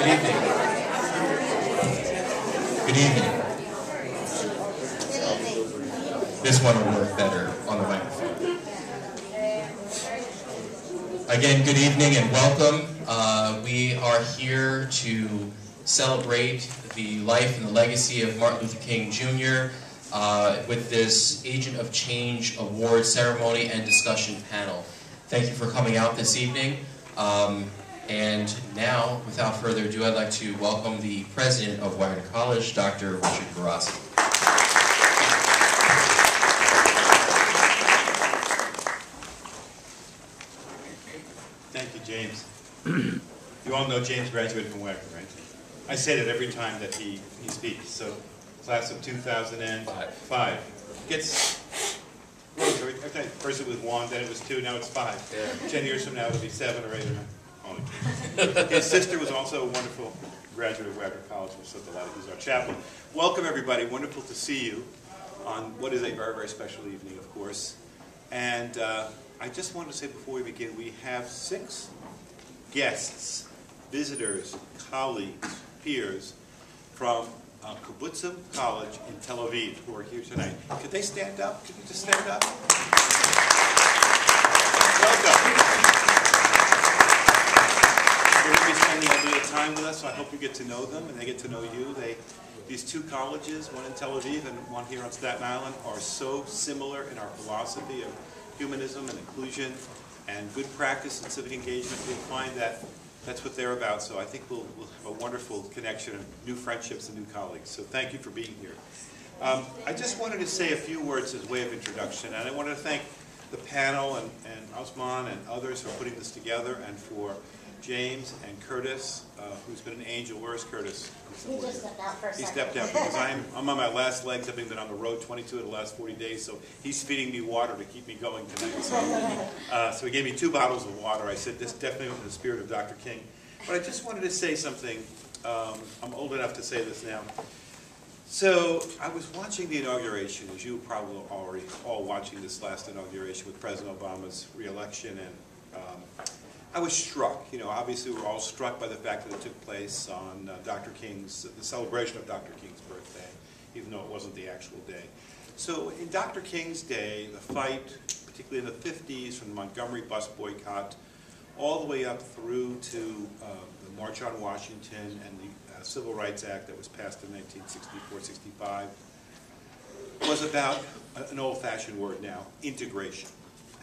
Good evening. Good evening. This one will work better on the microphone. Again, good evening and welcome. We are here to celebrate the life and the legacy of Martin Luther King Jr. With this Agent of Change Award ceremony and discussion panel. Thank you for coming out this evening. And now, without further ado, I'd like to welcome the president of Wagner College, Dr. Richard Barassi. Thank you, James. You all know James graduated from Wagner, right? I say that every time that he speaks. So, class of 2005 gets. First it was 1, then it was 2, now it's 5. Yeah. 10 years from now it'll be 7 or 8 or 9. His sister was also a wonderful graduate of Wagner College. We're so delighted he's our chaplain. Welcome everybody. Wonderful to see you on what is a very, very special evening, of course. And I just wanted to say before we begin, we have 6 guests, visitors, colleagues, peers from Wagner College in Tel Aviv who are here tonight. Could they stand up? Could you just stand up? Welcome. They're going to be spending a bit of time with us, so I hope you get to know them and they get to know you. These 2 colleges, one in Tel Aviv and one here on Staten Island, are so similar in our philosophy of humanism and inclusion and good practice and civic engagement. You'll find that that's what they're about, so I think we'll have a wonderful connection of new friendships and new colleagues. So thank you for being here. I just wanted to say a few words as way of introduction, and I wanted to thank the panel and Osman and others for putting this together, and for James and Curtis, who's been an angel. Where's Curtis? He just stepped out for a second. He stepped out because I'm on my last legs, having been on the road 22 of the last 40 days, so he's feeding me water to keep me going tonight. So he gave me 2 bottles of water. I said, this definitely was in the spirit of Dr. King. But I just wanted to say something. I'm old enough to say this now. So I was watching the inauguration, as you probably already all watching this last inauguration with President Obama's re-election, and I was struck. You know, obviously we're all struck by the fact that it took place on the celebration of Dr. King's birthday, even though it wasn't the actual day. So in Dr. King's day, the fight, particularly in the 50s, from the Montgomery bus boycott, all the way up through to the March on Washington and the Civil Rights Act that was passed in 1964-65, was about an old-fashioned word now, integration.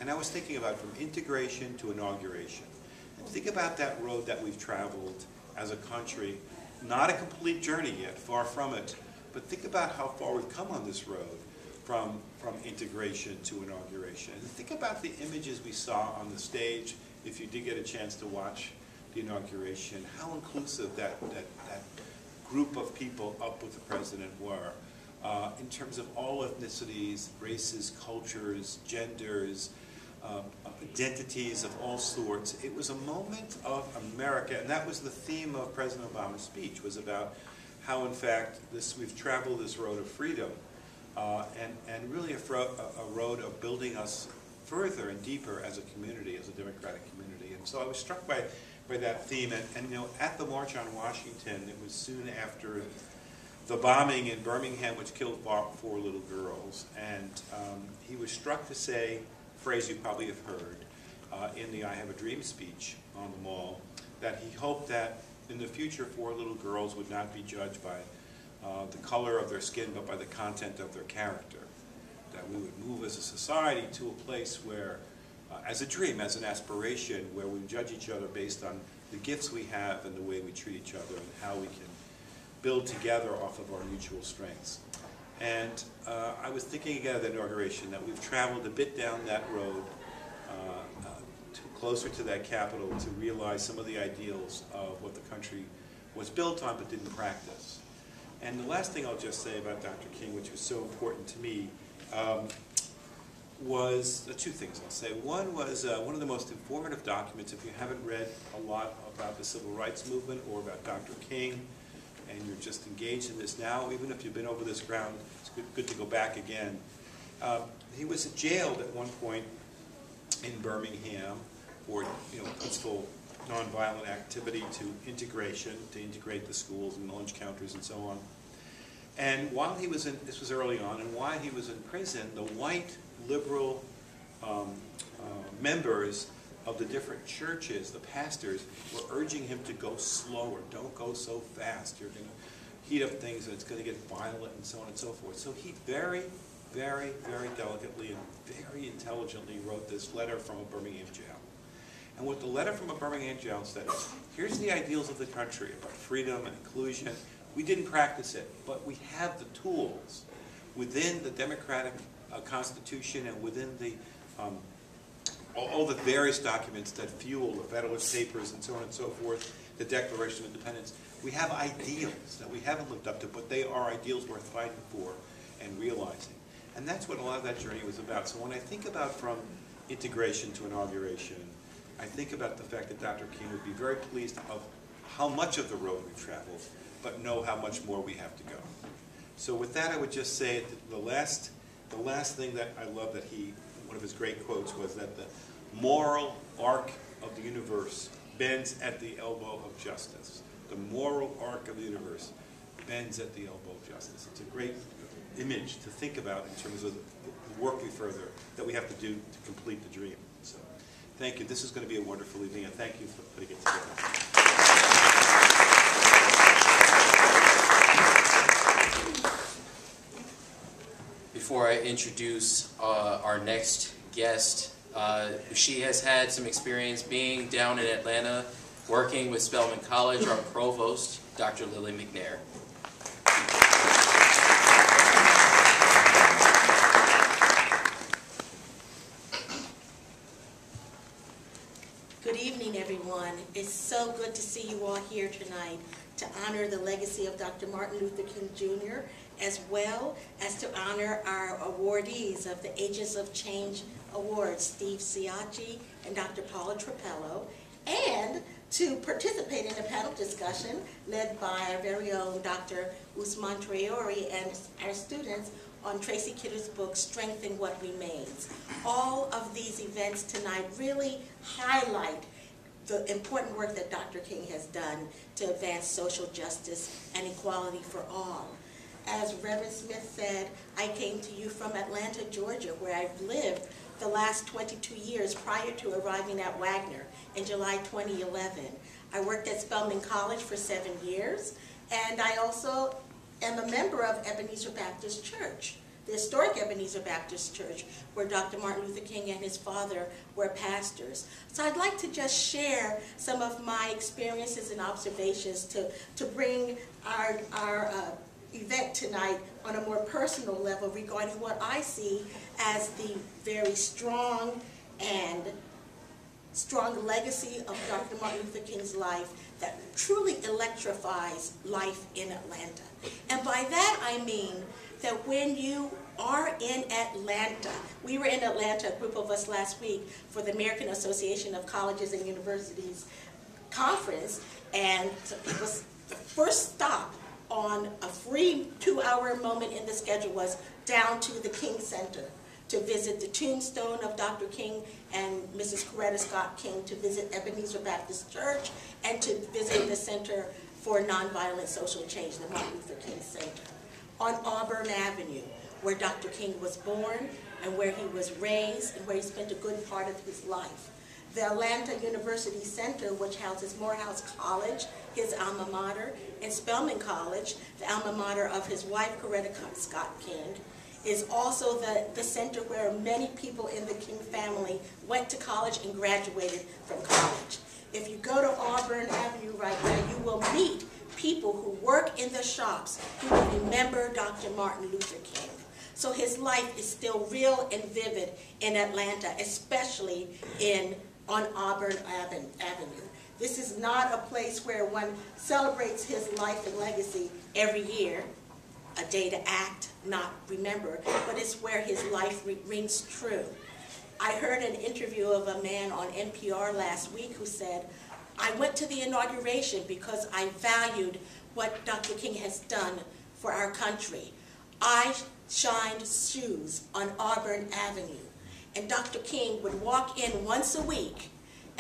And I was thinking about from integration to inauguration. And think about that road that we've traveled as a country. Not a complete journey yet, far from it, but think about how far we've come on this road from integration to inauguration. And think about the images we saw on the stage, if you did get a chance to watch the inauguration, how inclusive that group of people up with the president were, in terms of all ethnicities, races, cultures, genders, identities of all sorts. It was a moment of America, and that was the theme of President Obama's speech, was about how, in fact, we've traveled this road of freedom, and really a road of building us further and deeper as a community, as a democratic community. And so I was struck by that theme, and you know, at the March on Washington, it was soon after the bombing in Birmingham, which killed 4 little girls, and he was struck to say a phrase you probably have heard in the I Have a Dream speech on the Mall, that he hoped that in the future 4 little girls would not be judged by the color of their skin, but by the content of their character. That we would move as a society to a place where, as a dream, as an aspiration, where we judge each other based on the gifts we have and the way we treat each other and how we can build together off of our mutual strengths. And I was thinking again of the inauguration, that we've traveled a bit down that road, closer to that capital, to realize some of the ideals of what the country was built on but didn't practice. And the last thing I'll just say about Dr. King, which was so important to me, was 2 things I'll say. One was one of the most informative documents, if you haven't read a lot about the civil rights movement or about Dr. King, and you're just engaged in this now, even if you've been over this ground, it's good to go back again. He was jailed at one point in Birmingham for peaceful nonviolent activity to integration, to integrate the schools and lunch counters and so on. And while he was in, this was early on, and while he was in prison, the white liberal members of the different churches, the pastors, were urging him to go slower. Don't go so fast. You're going to heat up things and it's going to get violent and so on and so forth. So he very, very, very delicately and very intelligently wrote this letter from a Birmingham jail. And what the letter from a Birmingham jail said is, here's the ideals of the country about freedom and inclusion. We didn't practice it, but we have the tools within the democratic Constitution and within the all the various documents that fuel the Federalist Papers and so on and so forth, the Declaration of Independence. We have ideals that we haven't lived up to, but they are ideals worth fighting for and realizing. And that's what a lot of that journey was about. So when I think about from integration to inauguration, I think about the fact that Dr. King would be very pleased of how much of the road we've traveled, but know how much more we have to go. So with that, I would just say that the last thing that I love that one of his great quotes was that the moral arc of the universe bends at the elbow of justice. The moral arc of the universe bends at the elbow of justice. It's a great image to think about in terms of the work that we have to do to complete the dream. So thank you. This is going to be a wonderful evening, and thank you for putting it together. Before I introduce our next guest, she has had some experience being down in Atlanta, working with Spelman College, our provost, Dr. Lily McNair. Good evening, everyone. It's so good to see you all here tonight to honor the legacy of Dr. Martin Luther King Jr., as well as to honor our awardees of the Agents of Change Awards, Steve Ciacci and Dr. Paula Tropello, and to participate in a panel discussion led by our very own Dr. Usman Traore and our students on Tracy Kidder's book, Strengthen What Remains. All of these events tonight really highlight the important work that Dr. King has done to advance social justice and equality for all. As Reverend Smith said, I came to you from Atlanta, Georgia, where I've lived the last 22 years prior to arriving at Wagner in July 2011. I worked at Spelman College for 7 years, and I also am a member of Ebenezer Baptist Church, the historic Ebenezer Baptist Church, where Dr. Martin Luther King and his father were pastors. So I'd like to just share some of my experiences and observations to bring our event tonight on a more personal level regarding what I see as the very strong legacy of Dr. Martin Luther King's life that truly electrifies life in Atlanta. And by that I mean that when you are in Atlanta, we were in Atlanta, a group of us last week, for the American Association of Colleges and Universities conference, and it was the first stop on a free 2-hour moment in the schedule was down to the King Center to visit the tombstone of Dr. King and Mrs. Coretta Scott King, to visit Ebenezer Baptist Church, and to visit the Center for Nonviolent Social Change, the Martin Luther King Center. On Auburn Avenue, where Dr. King was born and where he was raised and where he spent a good part of his life. The Atlanta University Center, which houses Morehouse College, his alma mater, and Spelman College, the alma mater of his wife, Coretta Scott King, is also the center where many people in the King family went to college and graduated from college. If you go to Auburn Avenue right now, you will meet people who work in the shops who will remember Dr. Martin Luther King. So his life is still real and vivid in Atlanta, especially on Auburn Avenue. This is not a place where one celebrates his life and legacy every year, a day to act, not remember, but it's where his life rings true. I heard an interview of a man on NPR last week who said, I went to the inauguration because I valued what Dr. King has done for our country. I shined shoes on Auburn Avenue, and Dr. King would walk in once a week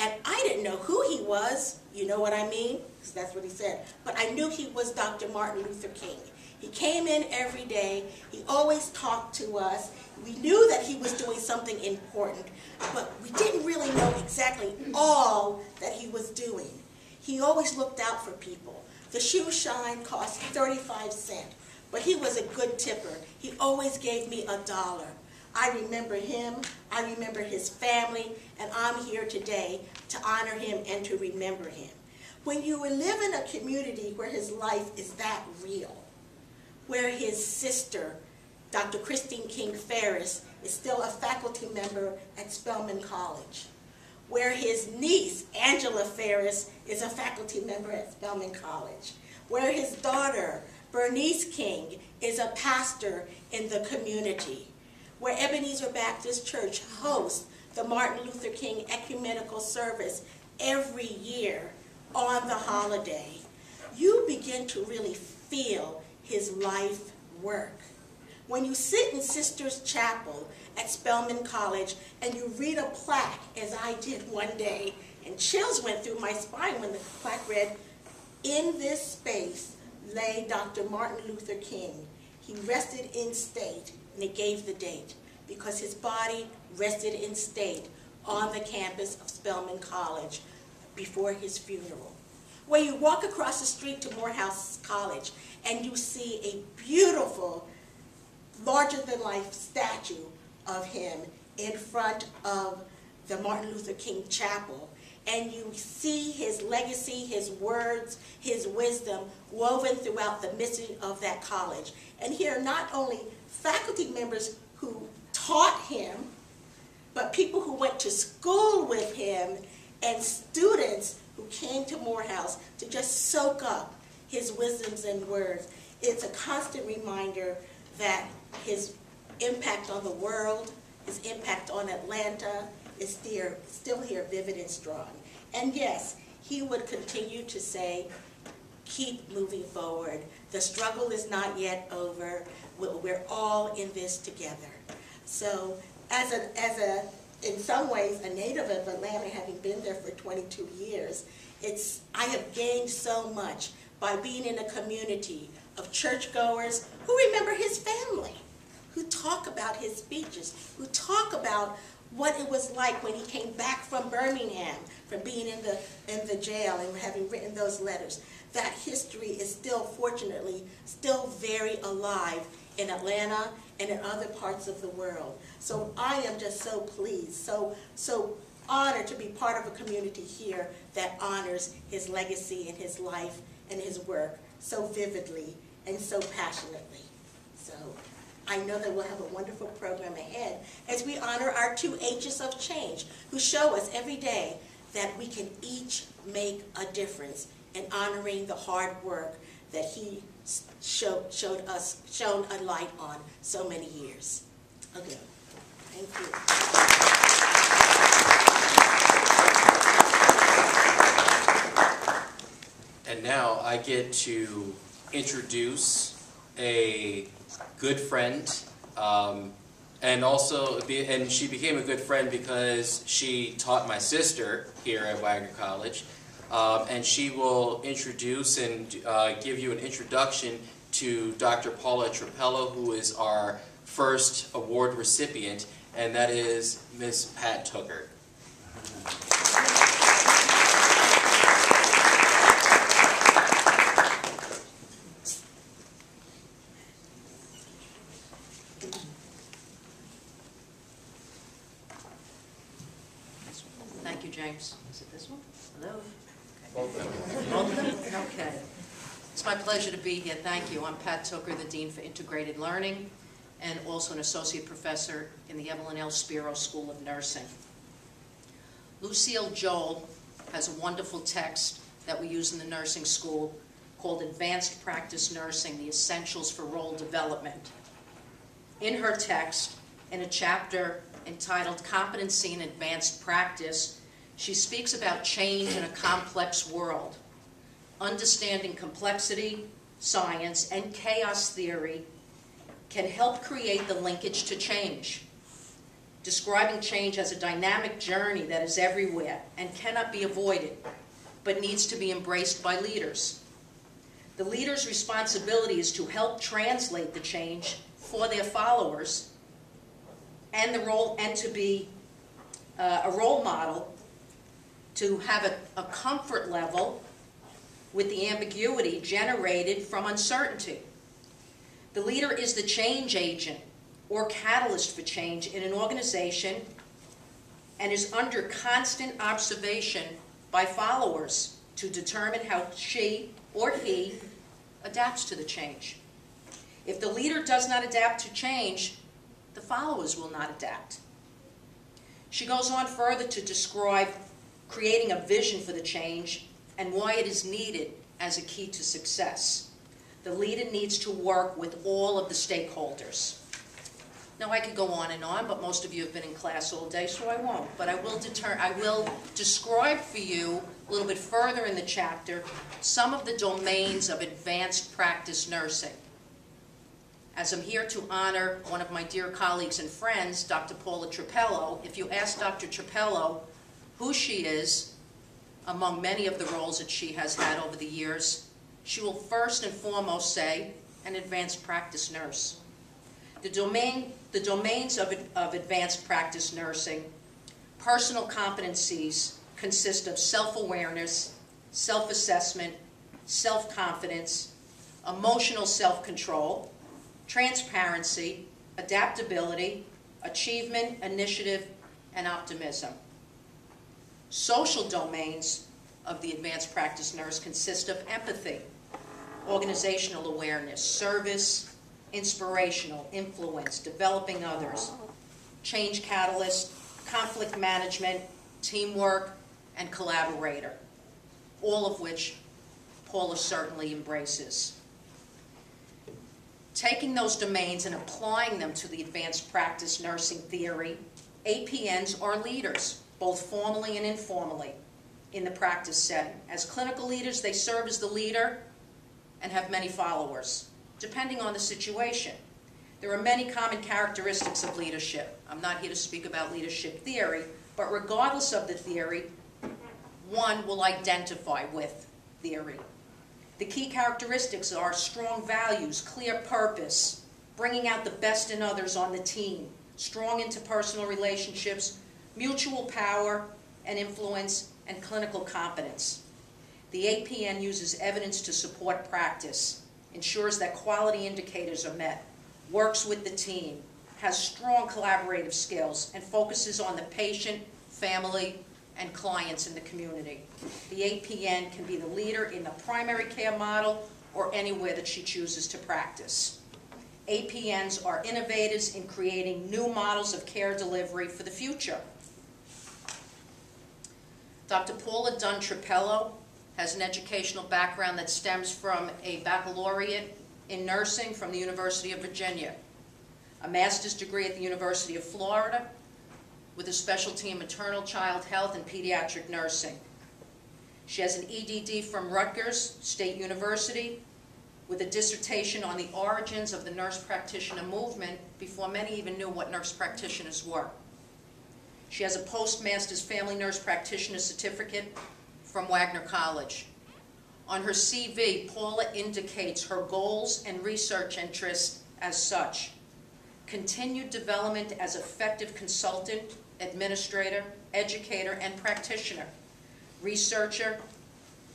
And I didn't know who he was, you know what I mean? Because that's what he said. But I knew he was Dr. Martin Luther King. He came in every day. He always talked to us. We knew that he was doing something important, but we didn't really know exactly all that he was doing. He always looked out for people. The shoe shine cost 35 cents, but he was a good tipper. He always gave me $1. I remember him, I remember his family, and I'm here today to honor him and to remember him. When you live in a community where his life is that real, where his sister, Dr. Christine King Ferris, is still a faculty member at Spelman College, where his niece, Angela Ferris, is a faculty member at Spelman College, where his daughter, Bernice King, is a pastor in the community, where Ebenezer Baptist Church hosts the Martin Luther King Ecumenical Service every year on the holiday. You begin to really feel his life work. When you sit in Sisters Chapel at Spelman College and you read a plaque, as I did one day, and chills went through my spine when the plaque read, "In this space lay Dr. Martin Luther King. He rested in state," and it gave the date, because his body rested in state on the campus of Spelman College before his funeral. Where you walk across the street to Morehouse College and you see a beautiful, larger-than-life statue of him in front of the Martin Luther King Chapel, and you see his legacy, his words, his wisdom woven throughout the mission of that college. And here, not only faculty members who taught him, but people who went to school with him and students who came to Morehouse to just soak up his wisdoms and words. It's a constant reminder that his impact on the world, his impact on Atlanta is still here, vivid and strong. And yes, he would continue to say, keep moving forward. The struggle is not yet over. We're all in this together. So in some ways, a native of Atlanta, having been there for 22 years, I have gained so much by being in a community of churchgoers who remember his family, who talk about his speeches, who talk about what it was like when he came back from Birmingham, from being in the jail and having written those letters. That history is still, fortunately, still very alive in Atlanta and in other parts of the world. So I am just so pleased, so honored to be part of a community here that honors his legacy and his life and his work so vividly and so passionately. So I know that we'll have a wonderful program ahead as we honor our 2 H's of change, who show us every day that we can each make a difference in honoring the hard work that he shone a light on so many years ago. Thank you. And now I get to introduce a good friend, and she became a good friend because she taught my sister here at Wagner College, and she will introduce and give you an introduction to Dr. Paula Tropello, who is our first award recipient, and that is Miss Pat Tucker. Thank you, James. Is it this one? Hello? Both of them. Both of them? Okay. It's my pleasure to be here. Thank you. I'm Pat Tucker, the Dean for Integrated Learning, and also an Associate Professor in the Evelyn L. Spiro School of Nursing. Lucille Joel has a wonderful text that we use in the nursing school called Advanced Practice Nursing, the Essentials for Role Development. In her text, in a chapter entitled Competency in Advanced Practice, she speaks about change in a complex world. Understanding complexity, science, and chaos theory can help create the linkage to change. describing change as a dynamic journey that is everywhere and cannot be avoided, but needs to be embraced by leaders. The leader's responsibility is to help translate the change for their followers and to be a role model, to have a comfort level with the ambiguity generated from uncertainty. The leader is the change agent or catalyst for change in an organization and is under constant observation by followers to determine how she or he adapts to the change. If the leader does not adapt to change, the followers will not adapt. She goes on further to describe creating a vision for the change and why it is needed as a key to success. The leader needs to work with all of the stakeholders. Now, I could go on, but most of you have been in class all day, so I won't. But I will describe for you a little bit further in the chapter some of the domains of advanced practice nursing. As I'm here to honor one of my dear colleagues and friends, Dr. Paula Tropello, if you ask Dr. Tropello who she is, among many of the roles that she has had over the years, she will first and foremost say, an advanced practice nurse. The domains of advanced practice nursing, personal competencies consist of self-awareness, self-assessment, self-confidence, emotional self-control, transparency, adaptability, achievement, initiative, and optimism. Social domains of the advanced practice nurse consist of empathy, organizational awareness, service, inspirational, influence, developing others, change catalyst, conflict management, teamwork, and collaborator, all of which Paula certainly embraces. Taking those domains and applying them to the advanced practice nursing theory, APNs are leaders, both formally and informally, in the practice setting. As clinical leaders, they serve as the leader and have many followers, depending on the situation. There are many common characteristics of leadership. I'm not here to speak about leadership theory, but regardless of the theory, one will identify with theory. The key characteristics are strong values, clear purpose, bringing out the best in others on the team, strong interpersonal relationships, mutual power and influence, and clinical competence. The APN uses evidence to support practice, ensures that quality indicators are met, works with the team, has strong collaborative skills, and focuses on the patient, family, and clients in the community. The APN can be the leader in the primary care model or anywhere that she chooses to practice. APNs are innovators in creating new models of care delivery for the future. Dr. Paula Tropello has an educational background that stems from a baccalaureate in nursing from the University of Virginia, a master's degree at the University of Florida, with a specialty in maternal child health and pediatric nursing. She has an EDD from Rutgers State University, with a dissertation on the origins of the nurse practitioner movement before many even knew what nurse practitioners were. She has a postmaster's family nurse practitioner certificate from Wagner College. On her CV, Paula indicates her goals and research interests as such: continued development as effective consultant, administrator, educator, and practitioner, researcher,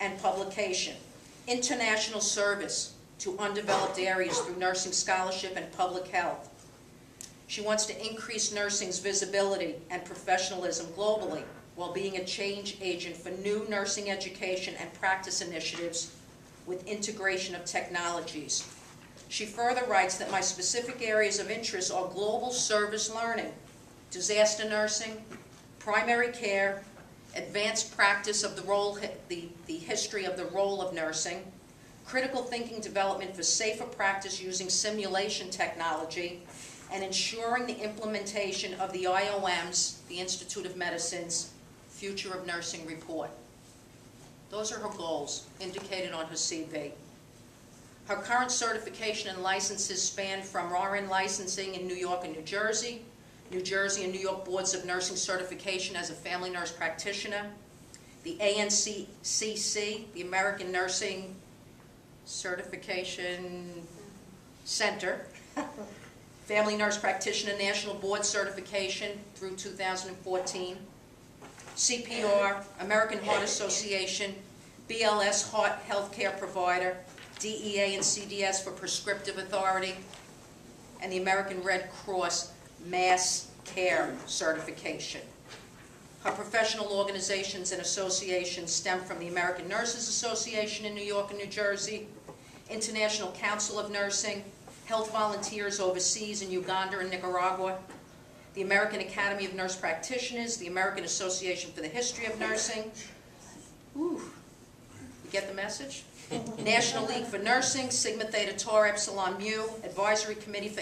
and publication, international service to undeveloped areas through nursing scholarship and public health. She wants to increase nursing's visibility and professionalism globally while being a change agent for new nursing education and practice initiatives with integration of technologies. She further writes that my specific areas of interest are global service learning, disaster nursing, primary care, advanced practice of the role, the history of the role of nursing, critical thinking development for safer practice using simulation technology, and ensuring the implementation of the IOM's, the Institute of Medicine's, Future of Nursing report. Those are her goals, indicated on her CV. Her current certification and licenses span from RN licensing in New York and New New Jersey and New York Boards of Nursing certification as a family nurse practitioner, the ANCCC, the American Nursing Certification Center, Family Nurse Practitioner National Board Certification through 2014, CPR, American Heart Association, BLS Heart Healthcare Provider, DEA and CDS for Prescriptive Authority, and the American Red Cross Mass Care Certification. Her professional organizations and associations stem from the American Nurses Association in New York and New Jersey, International Council of Nursing, Health Volunteers Overseas in Uganda and Nicaragua, the American Academy of Nurse Practitioners, the American Association for the History of Nursing. Ooh, you get the message? National League for Nursing, Sigma Theta Tau Epsilon Mu, Advisory Committee for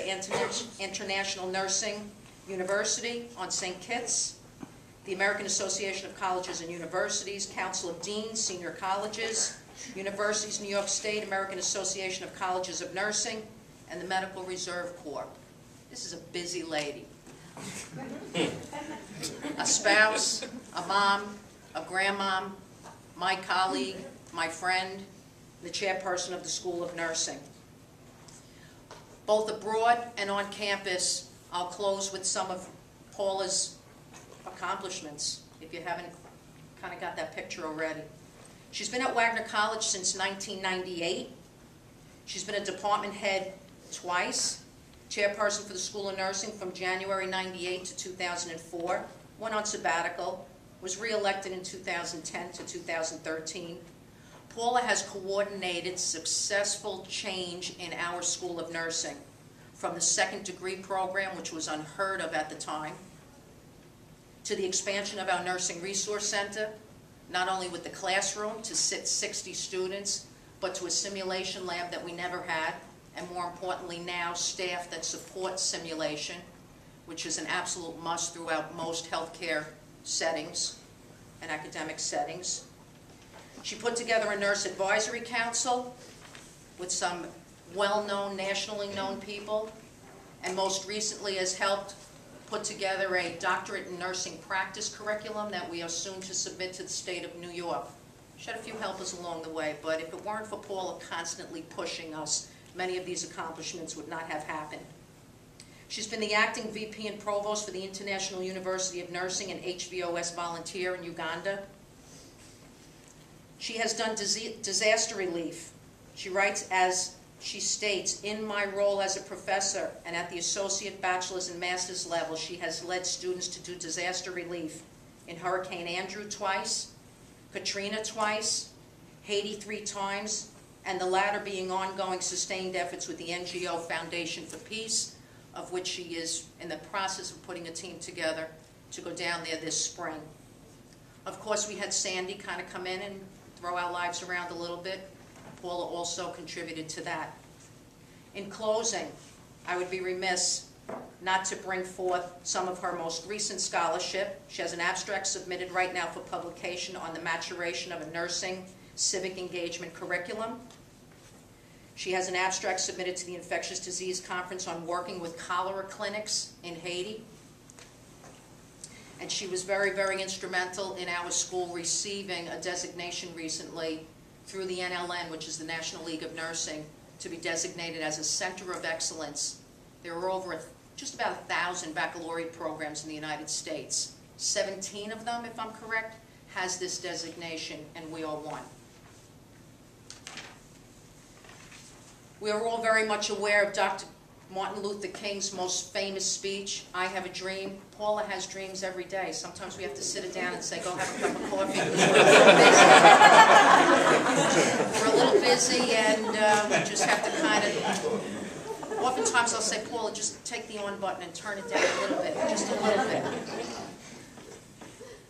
International Nursing University on St. Kitts, the American Association of Colleges and Universities, Council of Deans, Senior Colleges, Universities, New York State, American Association of Colleges of Nursing, and the Medical Reserve Corps. This is a busy lady. A spouse, a mom, a grandmom, my colleague, my friend, the chairperson of the School of Nursing. Both abroad and on campus, I'll close with some of Paula's accomplishments, if you haven't kind of got that picture already. She's been at Wagner College since 1998. She's been a department head twice, chairperson for the School of Nursing from January 98 to 2004, went on sabbatical, was re-elected in 2010 to 2013. Paula has coordinated successful change in our School of Nursing, from the second degree program, which was unheard of at the time, to the expansion of our Nursing Resource Center, not only with the classroom to sit 60 students, but to a simulation lab that we never had, and more importantly now, staff that support simulation, which is an absolute must throughout most healthcare settings and academic settings. She put together a nurse advisory council with some well-known, nationally known people, and most recently has helped put together a doctorate in nursing practice curriculum that we are soon to submit to the state of New York. She had a few helpers along the way, but if it weren't for Paula constantly pushing us, many of these accomplishments would not have happened. She's been the acting VP and Provost for the International University of Nursing and HVOS volunteer in Uganda. She has done disaster relief. She writes, as she states, in my role as a professor and at the associate, bachelor's, and master's level, she has led students to do disaster relief in Hurricane Andrew twice, Katrina twice, Haiti 3 times, and the latter being ongoing sustained efforts with the NGO Foundation for Peace, of which she is in the process of putting a team together to go down there this spring. Of course, we had Sandy kind of come in and throw our lives around a little bit. Paula also contributed to that. In closing, I would be remiss not to bring forth some of her most recent scholarship. She has an abstract submitted right now for publication on the maturation of a nursing civic engagement curriculum. She has an abstract submitted to the Infectious Disease Conference on working with cholera clinics in Haiti. And she was very, very instrumental in our school receiving a designation recently through the NLN, which is the National League of Nursing, to be designated as a center of excellence. There are over just about 1,000 baccalaureate programs in the United States. 17 of them, if I'm correct, has this designation, and we are one. We are all very much aware of Dr. Martin Luther King's most famous speech, I have a dream. Paula has dreams every day. Sometimes we have to sit it down and say, go have a cup of coffee. We're a little busy, and we just have to kind of, oftentimes I'll say, Paula, just take the on button and turn it down a little bit, just a little bit.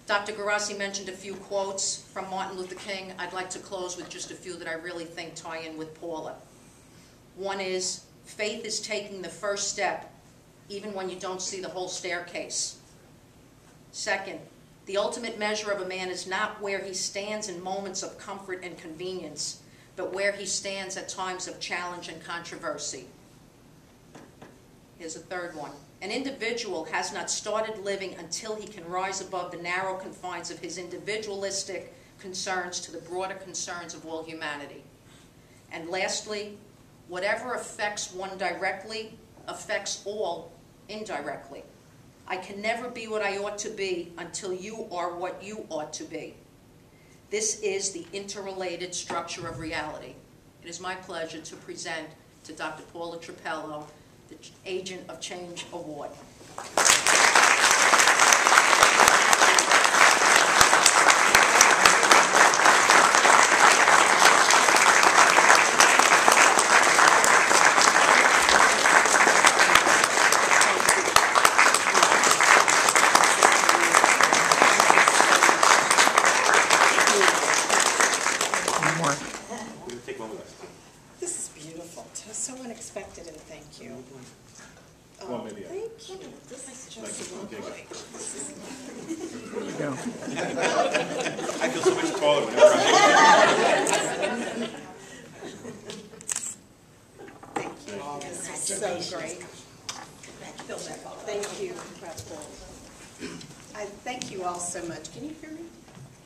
Dr. Garassi mentioned a few quotes from Martin Luther King. I'd like to close with just a few that I really think tie in with Paula. One is, faith is taking the first step, even when you don't see the whole staircase. Second, the ultimate measure of a man is not where he stands in moments of comfort and convenience, but where he stands at times of challenge and controversy. Here's a third one. An individual has not started living until he can rise above the narrow confines of his individualistic concerns to the broader concerns of all humanity. And lastly, whatever affects one directly affects all indirectly. I can never be what I ought to be until you are what you ought to be. This is the interrelated structure of reality. It is my pleasure to present to Dr. Paula Tropello the Agent of Change Award. This is beautiful. So unexpected, and thank you. Well, maybe Thank you. This is just okay, lovely. I feel so much taller whenever Thank you. This is so great. Thank you. I thank you all so much. Can you hear me?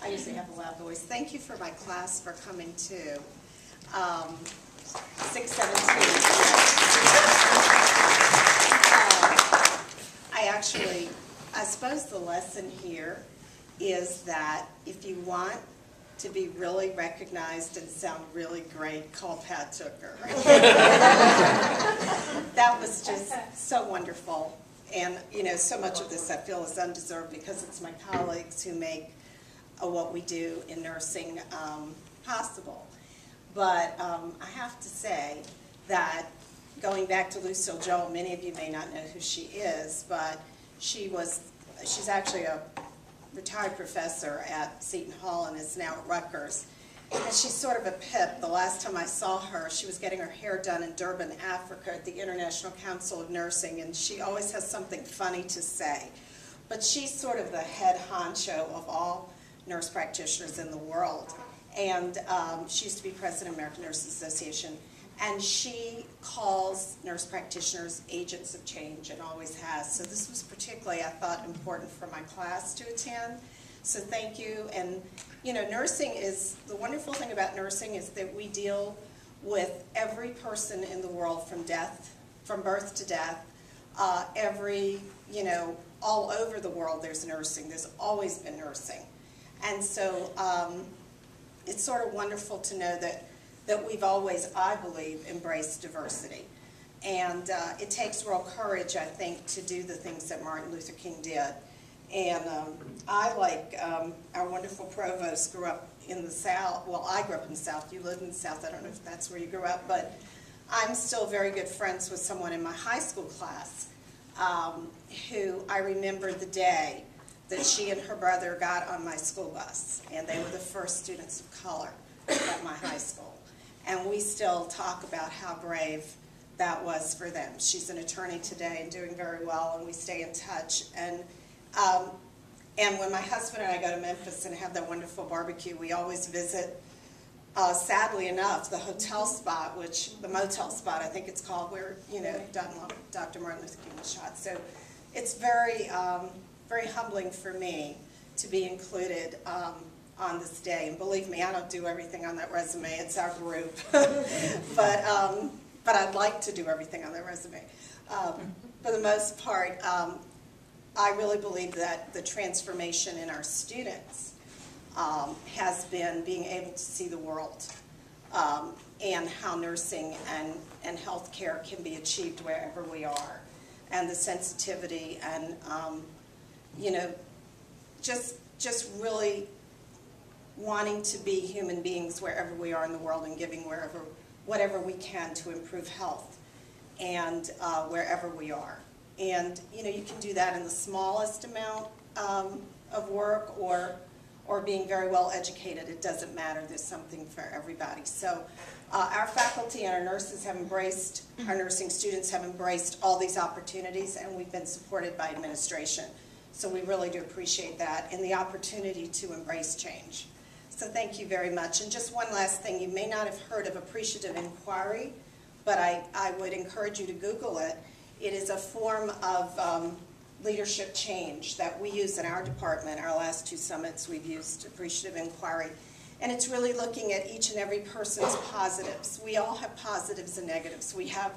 I usually have a loud voice. Thank you for my class for coming too. 617. I suppose the lesson here is that if you want to be really recognized and sound really great, call Pat Tooker. That was just so wonderful. And, you know, so much of this I feel is undeserved because it's my colleagues who make what we do in nursing possible. But I have to say that going back to Lucille Joel, many of you may not know who she is, but she's actually a retired professor at Seton Hall and is now at Rutgers. And she's sort of a pip. The last time I saw her, she was getting her hair done in Durban, Africa at the International Council of Nursing, and she always has something funny to say. But she's sort of the head honcho of all nurse practitioners in the world. And she used to be president of the American Nurses Association. And she calls nurse practitioners agents of change and always has. So this was particularly, I thought, important for my class to attend. So thank you. And, you know, nursing is, the wonderful thing about nursing is that we deal with every person in the world from birth to death. You know, all over the world there's nursing. There's always been nursing. And so it's sort of wonderful to know that we've always, I believe, embraced diversity. And it takes real courage, I think, to do the things that Martin Luther King did. And I, like our wonderful provost, grew up in the South. Well, I grew up in the South. You lived in the South. I don't know if that's where you grew up. But I'm still very good friends with someone in my high school class who I remember the day that she and her brother got on my school bus. And they were the first students of color at my high school. And we still talk about how brave that was for them. She's an attorney today and doing very well, and we stay in touch. And when my husband and I go to Memphis and have that wonderful barbecue, we always visit, sadly enough, the hotel spot, the motel spot, I think it's called, where, you know, Dr. Martin Luther King was shot. So it's very, very humbling for me to be included on this day. And believe me, I don't do everything on that resume. It's our group. but I'd like to do everything on that resume. For the most part, I really believe that the transformation in our students has been being able to see the world and how nursing and healthcare can be achieved wherever we are, and the sensitivity and you know, just really wanting to be human beings wherever we are in the world and giving whatever we can to improve health and wherever we are. And you know, you can do that in the smallest amount of work or being very well educated. It doesn't matter. There's something for everybody. So our faculty and our nurses have embraced, our nursing students have embraced all these opportunities, and we've been supported by administration. So we really do appreciate that and the opportunity to embrace change. So thank you very much. And just one last thing, you may not have heard of appreciative inquiry, but I would encourage you to Google it. It is a form of leadership change that we use in our department. Our last 2 summits we've used appreciative inquiry. And it's really looking at each and every person's positives. We all have positives and negatives. We have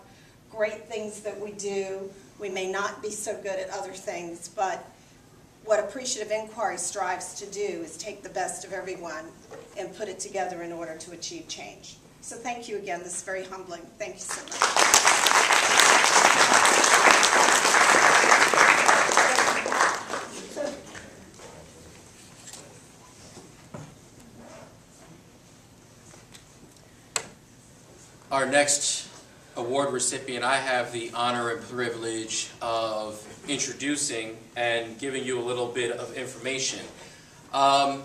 great things that we do. We may not be so good at other things, but what appreciative inquiry strives to do is take the best of everyone and put it together in order to achieve change. So thank you again. This is very humbling. Thank you so much. Our next award recipient, I have the honor and privilege of introducing and giving you a little bit of information. I'll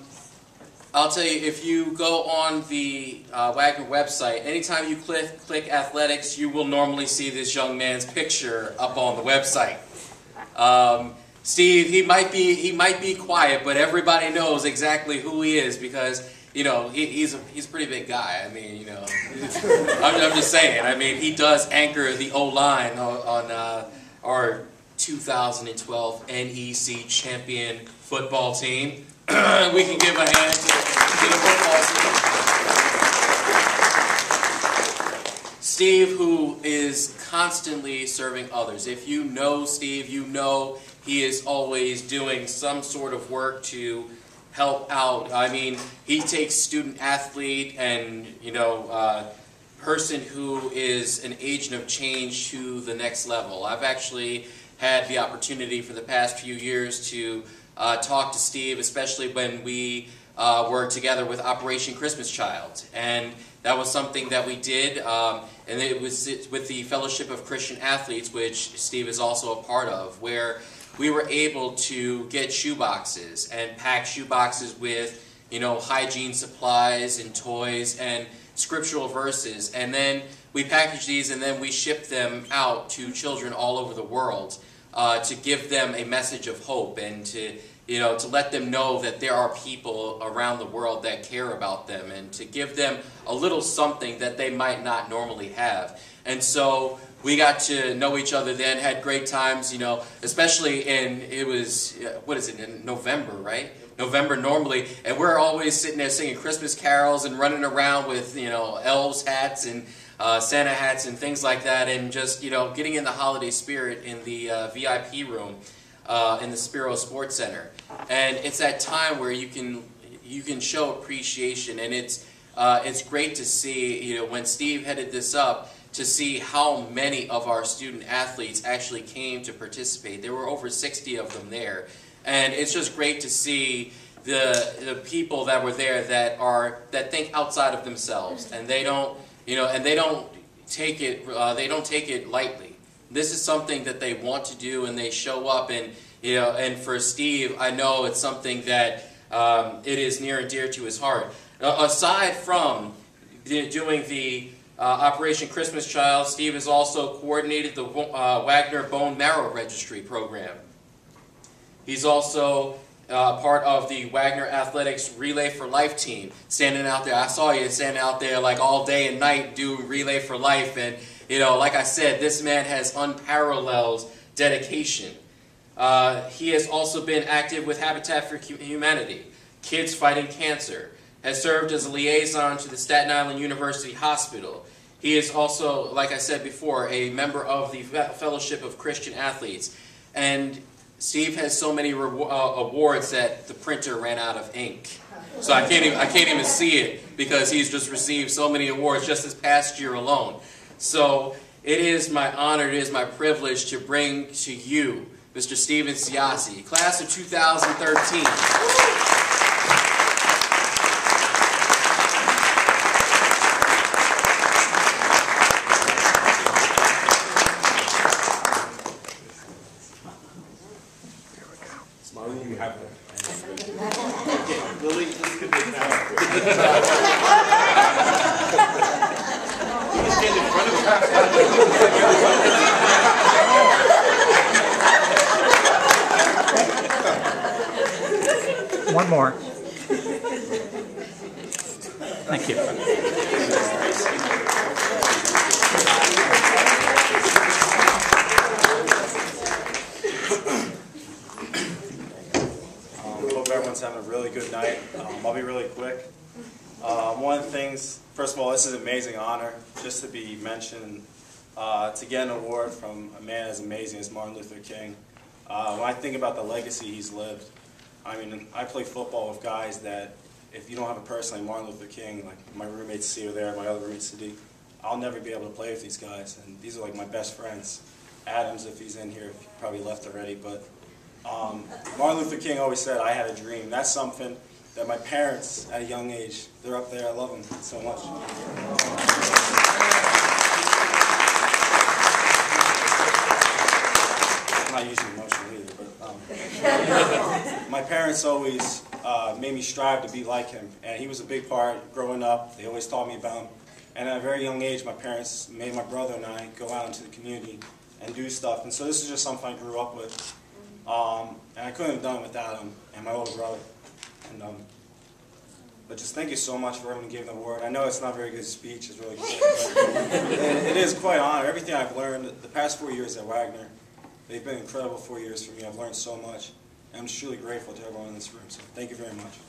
tell you, if you go on the Wagner website, anytime you click athletics, you will normally see this young man's picture up on the website. Steve, he might be quiet, but everybody knows exactly who he is because, you know, he's a pretty big guy. I mean, you know, I'm just saying. I mean, he does anchor the O-line on our 2012 NEC champion football team. We can give a hand to the football team. Steve, who is constantly serving others. If you know Steve, you know he is always doing some sort of work to help out. I mean, he takes student athlete and, you know, person who is an agent of change to the next level. I've actually had the opportunity for the past few years to talk to Steve, especially when we were together with Operation Christmas Child. And that was something that we did, and it was with the Fellowship of Christian Athletes, which Steve is also a part of, where we were able to get shoeboxes and pack shoeboxes with, you know, hygiene supplies and toys and scriptural verses. And then we packaged these and then we shipped them out to children all over the world to give them a message of hope and to, you know, to let them know that there are people around the world that care about them and to give them a little something that they might not normally have. And so we got to know each other then, had great times, you know, especially it was, what is it, in November, right? November normally, and we're always sitting there singing Christmas carols and running around with, you know, elves hats and Santa hats and things like that, and just, you know, getting in the holiday spirit in the VIP room in the Spiro Sports Center. And it's that time where you can show appreciation, and it's great to see, you know, when Steve headed this up, to see how many of our student athletes actually came to participate. There were over 60 of them there. And it's just great to see the people that were there that think outside of themselves, and they don't, you know, and they don't take it lightly. This is something that they want to do, and they show up, and, you know, and for Steve, I know it's something that it is near and dear to his heart. Aside from doing the Operation Christmas Child, Steve has also coordinated the Wagner Bone Marrow Registry program. He's also part of the Wagner Athletics Relay for Life team, standing out there. I saw you standing out there like all day and night doing Relay for Life, and, you know, like I said, this man has unparalleled dedication. He has also been active with Habitat for Humanity, Kids Fighting Cancer, has served as a liaison to the Staten Island University Hospital. He is also, like I said before, a member of the Fellowship of Christian Athletes. And Steve has so many awards that the printer ran out of ink. So I can't even see it because he's just received so many awards just this past year alone. So it is my honor, it is my privilege to bring to you Mr. Steve Ciacci, class of 2013. Lily, this could be now. Stand in front of One more. Thank you. everyone's having a really good night. I'll be really quick. One of the things, first of all, this is an amazing honor just to be mentioned, to get an award from a man as amazing as Martin Luther King. When I think about the legacy he's lived, I mean, I play football with guys that, if you don't have a person like Martin Luther King, like my roommate C over there, my other roommate Sadiq, I'll never be able to play with these guys. And these are like my best friends. Adams, if he's in here, he probably left already, but Martin Luther King always said, I had a dream. That's something that my parents, at a young age, they're up there. I love them so much. I'm not usually emotional either, but my parents always made me strive to be like him, and he was a big part growing up. They always taught me about him. And at a very young age, my parents made my brother and I go out into the community and do stuff. And so this is just something I grew up with. And I couldn't have done it without him and my older brother. And, but just thank you so much for everyone who gave the award. I know it's not a very good speech, it's really good, but it is quite an honor. Everything I've learned the past 4 years at Wagner, they've been incredible 4 years for me. I've learned so much. And I'm just truly grateful to everyone in this room. So thank you very much.